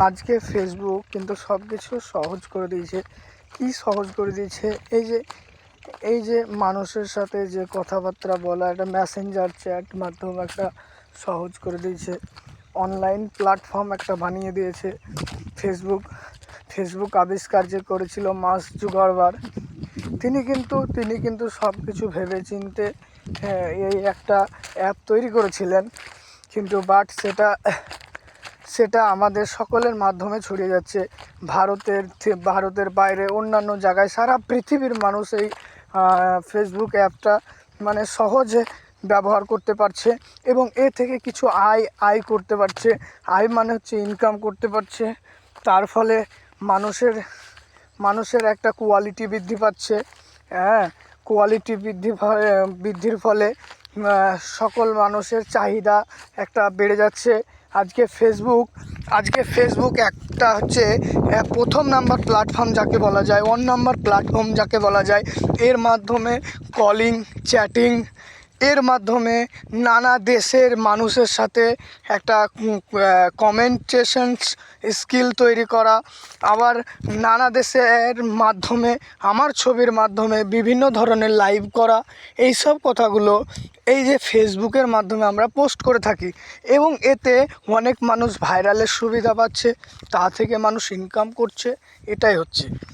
আজকে ফেসবুক কিন্তু সব কিছু সহজ করে দিয়েছে। কি সহজ করে দিয়েছে? এই যে মানুষের সাথে যে কথাবার্তা বলা, একটা মেসেঞ্জার চ্যাট মাধ্যম একটা সহজ করে দিয়েছে। অনলাইন প্ল্যাটফর্ম একটা বানিয়ে দিয়েছে ফেসবুক। ফেসবুক আবিষ্কার যে করেছিল মার্ক জুকারবার্গ, তিনি কিন্তু সব কিছু ভেবে চিনতে এই একটা অ্যাপ তৈরি করেছিলেন। কিন্তু সেটা আমাদের সকলের মাধ্যমে ছড়িয়ে যাচ্ছে। ভারতের বাইরে অন্যান্য জায়গায় সারা পৃথিবীর মানুষ এই ফেসবুক অ্যাপটা মানে সহজে ব্যবহার করতে পারছে এবং এ থেকে কিছু আয় করতে পারছে। আয় মানে হচ্ছে ইনকাম করতে পারছে। তার ফলে মানুষের একটা কোয়ালিটি বৃদ্ধি পাচ্ছে। হ্যাঁ, কোয়ালিটি বৃদ্ধির ফলে সকল মানুষের চাহিদা একটা বেড়ে যাচ্ছে। আজকে ফেসবুক একটা হচ্ছে প্রথম নাম্বার প্ল্যাটফর্ম যাকে বলা যায়, 1 নাম্বার প্ল্যাটফর্ম যাকে বলা যায়। এর মাধ্যমে কলিং, চ্যাটিং, এর মাধ্যমে নানা দেশের মানুষের সাথে একটা কমিউনিকেশনস স্কিল তৈরি করা, আবার নানা দেশের মাধ্যমে আমার ছবির মাধ্যমে বিভিন্ন ধরনের লাইভ করা, এই সব কথাগুলো এই যে ফেসবুকের মাধ্যমে আমরা পোস্ট করে থাকি এবং এতে অনেক মানুষ ভাইরালের সুবিধা পাচ্ছে, তা থেকে মানুষ ইনকাম করছে। এটাই হচ্ছে।